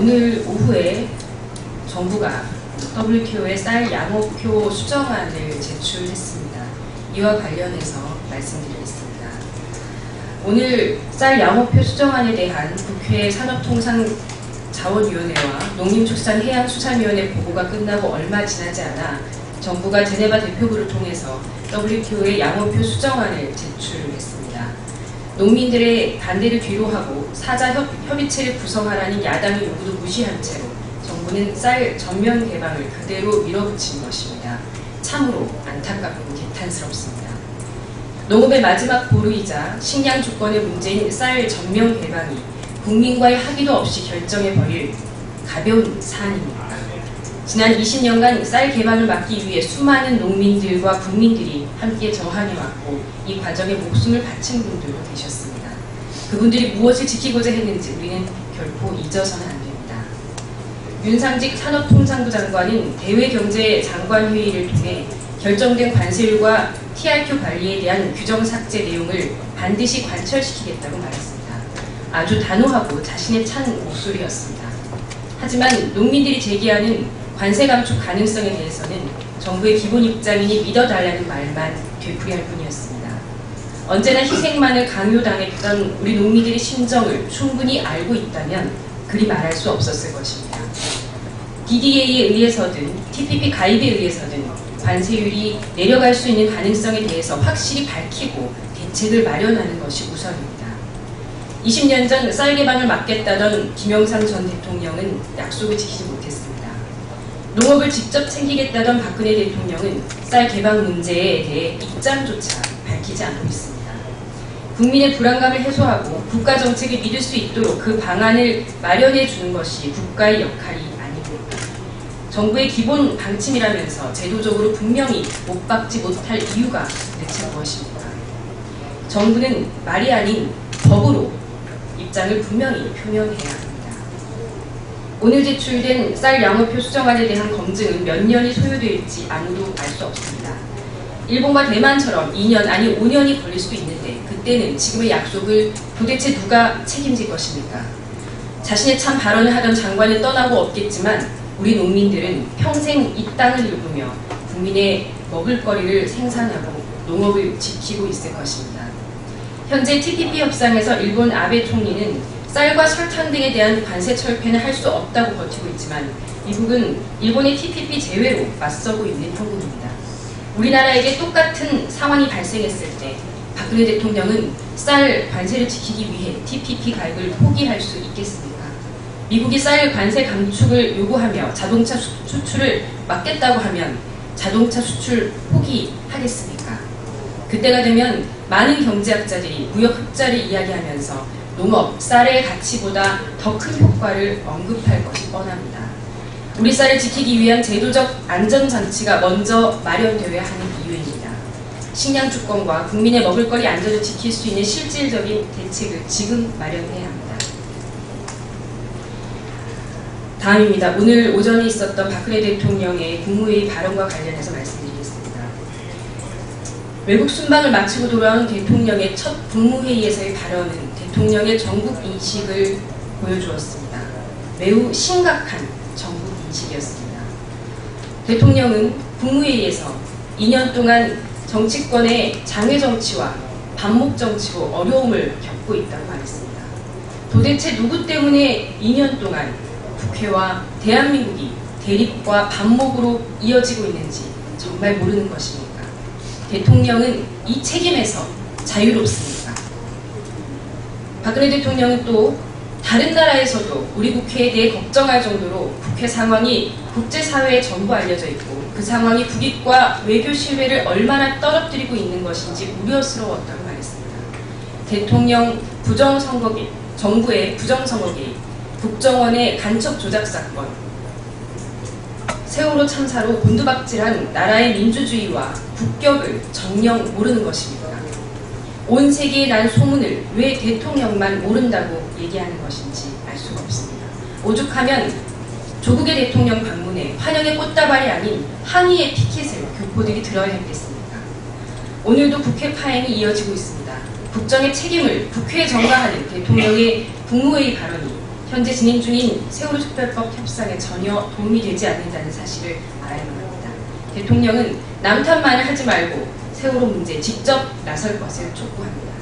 오늘 오후에 정부가 WTO의 쌀 양호표 수정안을 제출했습니다. 이와 관련해서 말씀드리겠습니다. 오늘 쌀 양호표 수정안에 대한 국회 산업통상자원위원회와 농림축산해양수산위원회 보고가 끝나고 얼마 지나지 않아 정부가 제네바 대표부를 통해서 WTO의 양호표 수정안을 제출했습니다. 농민들의 반대를 뒤로하고 사자 협의체를 구성하라는 야당의 요구도 무시한 채로 정부는 쌀 전면 개방을 그대로 밀어붙인 것입니다. 참으로 안타깝고 개탄스럽습니다. 농업의 마지막 보루이자 식량 주권의 문제인 쌀 전면 개방이 국민과의 합의도 없이 결정해버릴 가벼운 사안입니다. 지난 20년간 쌀 개방을 막기 위해 수많은 농민들과 국민들이 함께 저항해왔고 이 과정에 목숨을 바친 분들도 계셨습니다. 그분들이 무엇을 지키고자 했는지 우리는 결코 잊어서는 안 됩니다. 윤상직 산업통상부 장관은 대외경제장관회의를 통해 결정된 관세율과 TRQ 관리에 대한 규정 삭제 내용을 반드시 관철시키겠다고 말했습니다. 아주 단호하고 자신의 찬 목소리였습니다. 하지만 농민들이 제기하는 관세 감축 가능성에 대해서는 정부의 기본 입장이니 믿어달라는 말만 되풀이할 뿐이었습니다. 언제나 희생만을 강요당했던 우리 농민들의 심정을 충분히 알고 있다면 그리 말할 수 없었을 것입니다. DDA에 의해서든 TPP 가입에 의해서든 관세율이 내려갈 수 있는 가능성에 대해서 확실히 밝히고 대책을 마련하는 것이 우선입니다. 20년 전 쌀 개방을 막겠다던 김영삼 전 대통령은 약속을 지키지 못했습니다. 농업을 직접 챙기겠다던 박근혜 대통령은 쌀 개방 문제에 대해 입장조차 밝히지 않고 있습니다. 국민의 불안감을 해소하고 국가 정책을 믿을 수 있도록 그 방안을 마련해 주는 것이 국가의 역할이 아니고 정부의 기본 방침이라면서 제도적으로 분명히 못 박지 못할 이유가 대체 무엇입니까? 정부는 말이 아닌 법으로 입장을 분명히 표명해야 합니다. 오늘 제출된 쌀 양호표 수정안에 대한 검증은 몇 년이 소요될지 아무도 알 수 없습니다. 일본과 대만처럼 2년 아니 5년이 걸릴 수도 있는데 그때는 지금의 약속을 도대체 누가 책임질 것입니까? 자신의 참 발언을 하던 장관은 떠나고 없겠지만 우리 농민들은 평생 이 땅을 일구며 국민의 먹을거리를 생산하고 농업을 지키고 있을 것입니다. 현재 TPP 협상에서 일본 아베 총리는 쌀과 설탕 등에 대한 관세 철폐는 할 수 없다고 버티고 있지만 미국은 일본의 TPP 제외로 맞서고 있는 형국입니다. 우리나라에게 똑같은 상황이 발생했을 때 박근혜 대통령은 쌀 관세를 지키기 위해 TPP 가입을 포기할 수 있겠습니까? 미국이 쌀 관세 감축을 요구하며 자동차 수출을 막겠다고 하면 자동차 수출 포기하겠습니까? 그때가 되면 많은 경제학자들이 무역 흑자를 이야기하면서 농업, 쌀의 가치보다 더 큰 효과를 언급할 것이 뻔합니다. 우리 쌀을 지키기 위한 제도적 안전장치가 먼저 마련되어야 하는 이유입니다. 식량 주권과 국민의 먹을거리 안전을 지킬 수 있는 실질적인 대책을 지금 마련해야 합니다. 다음입니다. 오늘 오전에 있었던 박근혜 대통령의 국무회의 발언과 관련해서 말씀드리겠습니다. 외국 순방을 마치고 돌아온 대통령의 첫 국무회의에서의 발언은 대통령의 정국 인식을 보여주었습니다. 매우 심각한 정국 인식이었습니다. 대통령은 국무회의에서 2년 동안 정치권의 장외 정치와 반목 정치로 어려움을 겪고 있다고 말했습니다. 도대체 누구 때문에 2년 동안 국회와 대한민국이 대립과 반목으로 이어지고 있는지 정말 모르는 것입니까? 대통령은 이 책임에서 자유롭습니까? 박근혜 대통령은 또 다른 나라에서도 우리 국회에 대해 걱정할 정도로 국회 상황이 국제사회에 전부 알려져 있고 그 상황이 국익과 외교 신뢰를 얼마나 떨어뜨리고 있는 것인지 우려스러웠다고 말했습니다. 대통령 부정선거 개입, 정부의 부정선거 개입, 국정원의 간첩 조작 사건, 세월호 참사로 곤두박질한 나라의 민주주의와 국격을 정녕 모르는 것입니까? 온 세계에 난 소문을 왜 대통령만 모른다고 얘기하는 것인지 알 수가 없습니다. 오죽하면 조국의 대통령 방문에 환영의 꽃다발이 아닌 항의의 피켓을 교포들이 들어야 했겠습니까? 오늘도 국회 파행이 이어지고 있습니다. 국정의 책임을 국회에 전가하는 대통령의 국무회의 발언이 현재 진행 중인 세월호 특별법 협상에 전혀 도움이 되지 않는다는 사실을 알아야만 합니다. 대통령은 남탓만을 하지 말고 세월호 문제에 직접 나설 것을 촉구합니다.